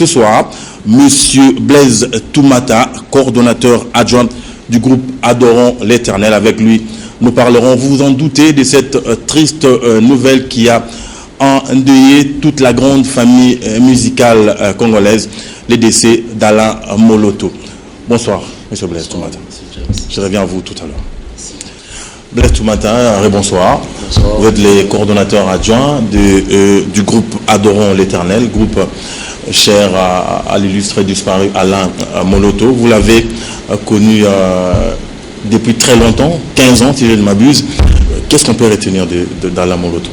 ce soir Monsieur Blaise Toumata, coordonnateur adjoint du groupe Adorons l'Éternel. Avec lui, nous parlerons, vous vous en doutez, de cette triste nouvelle qui a endeuillé toute la grande famille musicale congolaise, les décès d'Alain Moloto. Bonsoir, Monsieur Blaise Toumata. Je reviens à vous tout à l'heure. Blaise Toumata, bonsoir. Bonsoir. Vous êtes les coordonnateurs adjoints du groupe Adorons l'Éternel, groupe cher à l'illustre disparu Alain Moloto. Vous l'avez connu depuis très longtemps, 15 ans si je ne m'abuse. Qu'est-ce qu'on peut retenir d'Alain Moloto?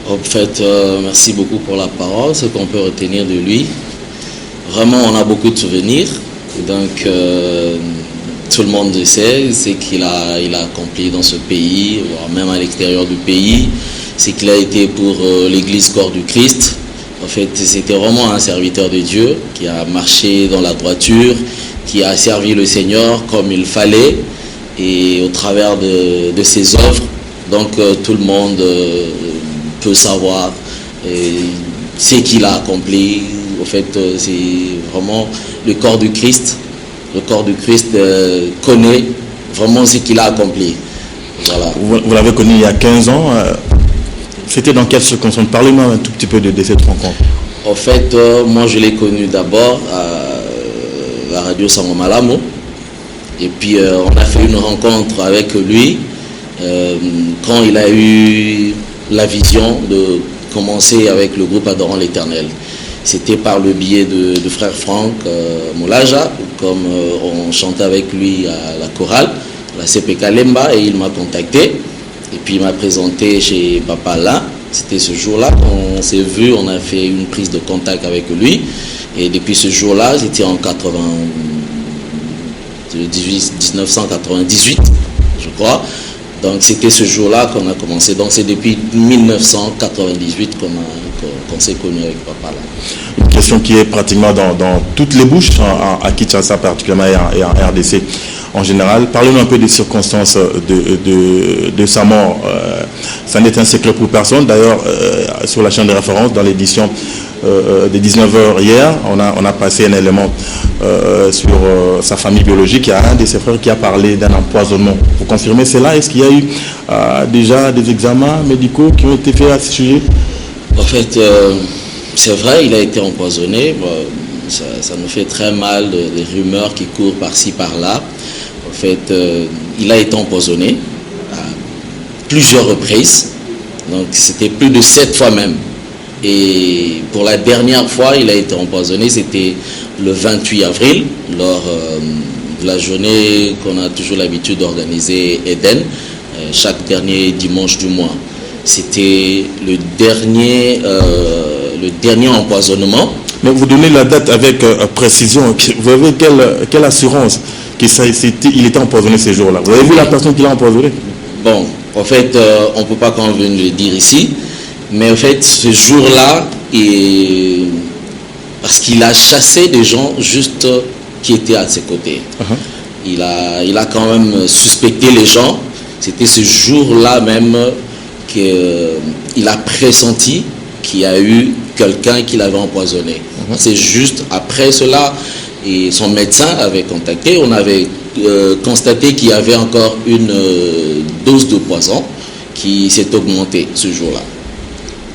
En fait, merci beaucoup pour la parole. Ce qu'on peut retenir de lui, vraiment on a beaucoup de souvenirs. Donc tout le monde le sait, c'est qu'il a accompli dans ce pays, voire même à l'extérieur du pays. C'est qu'il a été pour l'église Corps du Christ. En fait, c'était vraiment un serviteur de Dieu qui a marché dans la droiture, qui a servi le Seigneur comme il fallait et au travers de ses œuvres. Donc tout le monde peut savoir ce qu'il a accompli. En fait, c'est vraiment le corps du Christ. Le corps du Christ connaît vraiment ce qu'il a accompli. Voilà. Vous l'avez connu il y a 15 ans. C'était dans quelles circonstances? Parlez-moi un tout petit peu de cette rencontre. En fait, moi je l'ai connu d'abord à la radio Sangomalamo. Et puis on a fait une rencontre avec lui quand il a eu la vision de commencer avec le groupe Adorons l'Éternel. C'était par le biais de frère Franck Moulaja, comme on chantait avec lui à la chorale, la CPK Lemba, et il m'a contacté. Et puis il m'a présenté chez Papa Alain. C'était ce jour-là qu'on s'est vu, on a fait une prise de contact avec lui. Et depuis ce jour-là, c'était en 1998, je crois. Donc c'était ce jour-là qu'on a commencé. Donc c'est depuis 1998 qu'on s'est connu avec Papa Alain. Une question qui est pratiquement dans toutes les bouches, à Kinshasa particulièrement et en RDC en général. Parlez-nous un peu des circonstances de sa mort. Ça n'est un secret pour personne. D'ailleurs, sur la chaîne de référence, dans l'édition de 19h hier, on a passé un élément sur sa famille biologique. Il y a un de ses frères qui a parlé d'un empoisonnement. Vous confirmez cela? Est-ce qu'il y a eu déjà des examens médicaux qui ont été faits à ce sujet? En fait, c'est vrai, il a été empoisonné. Ça nous fait très mal, des rumeurs qui courent par-ci, par-là. En fait, il a été empoisonné à plusieurs reprises. Donc, c'était plus de 7 fois même. Et pour la dernière fois, il a été empoisonné, c'était le 28 avril, lors de la journée qu'on a toujours l'habitude d'organiser Eden, chaque dernier dimanche du mois. C'était le dernier empoisonnement. Mais vous donnez la date avec précision. Vous avez quelle assurance qu'il était empoisonné ces jours-là? Vous avez vu la personne qui l'a empoisonné? Bon, en fait, on ne peut pas quand même le dire ici. Mais en fait, ce jour-là, parce qu'il a chassé des gens juste qui étaient à ses côtés. Il a quand même suspecté les gens. C'était ce jour-là même qu'il a pressenti qu'il y a eu quelqu'un qui l'avait empoisonné. C'est juste après cela, et son médecin avait contacté, on avait constaté qu'il y avait encore une dose de poison qui s'est augmentée ce jour-là.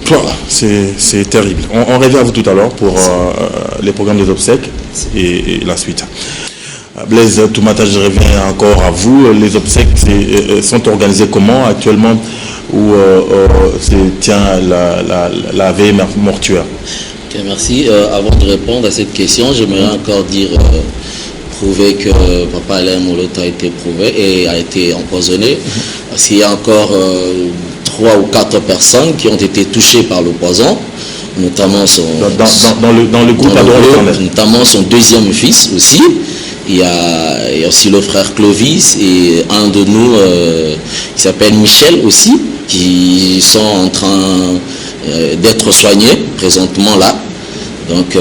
Voilà. C'est terrible. On revient à vous tout à l'heure pour les programmes des obsèques et la suite. Blaise Toumata, je reviens encore à vous. Les obsèques sont organisées comment actuellement, où se tient la veille mortuaire? Okay, merci. Avant de répondre à cette question, j'aimerais encore prouver que Papa Alain Moloto a été a été empoisonné. Parce qu'il y a encore 3 ou 4 personnes qui ont été touchées par le poison, notamment dans le groupe Adorons l'Éternel. Notamment son deuxième fils aussi. Il y a aussi le frère Clovis et un de nous, qui s'appelle Michel aussi, qui sont en train d'être soignés présentement là. Donc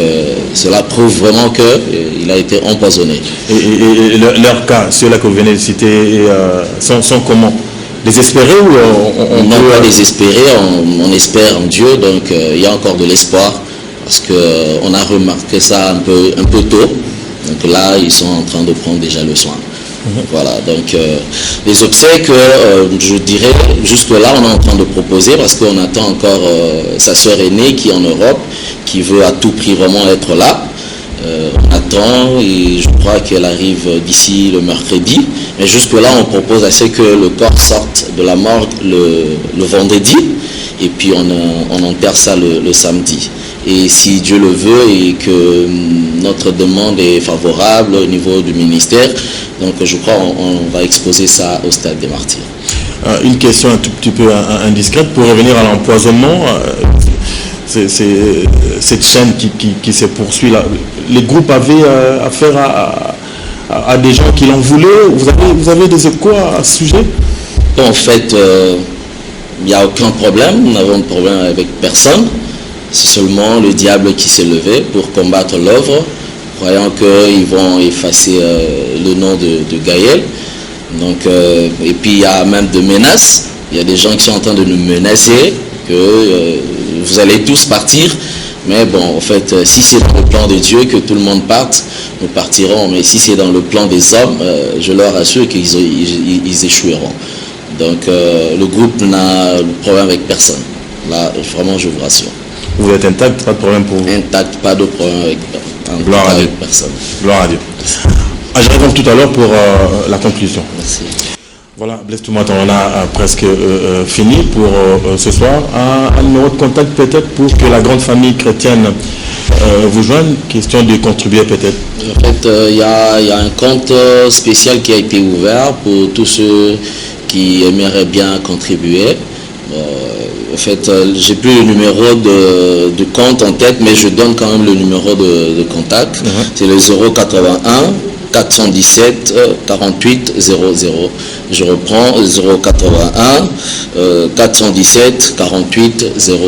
cela prouve vraiment qu'il a été empoisonné. Et leur cas, ceux-là que vous venez de citer, sont comment? Désespérés ou on n'est pas désespéré, on espère en Dieu, donc il y a encore de l'espoir. parce qu'on a remarqué ça un peu tôt. Donc là, ils sont en train de prendre déjà le soin. Voilà, donc les obsèques, je dirais, jusque-là, on est en train de proposer parce qu'on attend encore sa sœur aînée qui est en Europe, qui veut à tout prix vraiment être là. On attend et je crois qu'elle arrive d'ici le mercredi. Mais jusque-là, on propose à ce que le corps sorte de la morgue le vendredi et puis on enterre ça le samedi. Et si Dieu le veut et que notre demande est favorable au niveau du ministère, donc je crois qu'on va exposer ça au Stade des Martyrs. Une question un tout petit peu indiscrète pour revenir à l'empoisonnement. Cette chaîne qui se poursuit là. Les groupes avaient affaire à des gens qui l'en voulaient. Vous avez des échos à ce sujet? En fait, il n'y a aucun problème. Nous n'avons de problème avec personne. C'est seulement le diable qui s'est levé pour combattre l'œuvre, croyant qu'ils vont effacer le nom de Gaël. Donc, et puis il y a même des menaces. Il y a des gens qui sont en train de nous menacer que vous allez tous partir. Mais bon, en fait, si c'est dans le plan de Dieu que tout le monde parte, nous partirons. Mais si c'est dans le plan des hommes, je leur assure qu'ils échoueront. Donc le groupe n'a de problème avec personne. Là, vraiment, je vous rassure. Vous êtes intact, pas de problème pour vous? Intact, pas de problème avec personne. Gloire à Dieu. J'arrive donc tout à l'heure pour la conclusion. Merci. Voilà, Blaise Toumata, on a presque fini pour ce soir. Un numéro de contact peut-être pour que la grande famille chrétienne vous joigne. Question de contribuer peut-être. En fait, il y a un compte spécial qui a été ouvert pour tous ceux qui aimeraient bien contribuer. En fait, j'ai plus le numéro de compte en tête, mais je donne quand même le numéro de contact. C'est le 081 417 48 00. Je reprends 081 417 48 00.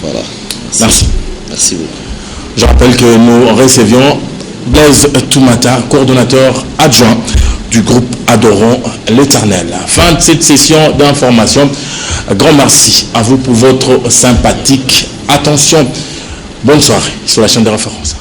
Voilà. Merci. Merci beaucoup. Je rappelle que nous recevions Blaise Toumata, coordonnateur adjoint du groupe Adorons l'Éternel. Fin de cette session d'information. Grand merci à vous pour votre sympathique attention. Bonne soirée sur la chaîne de référence.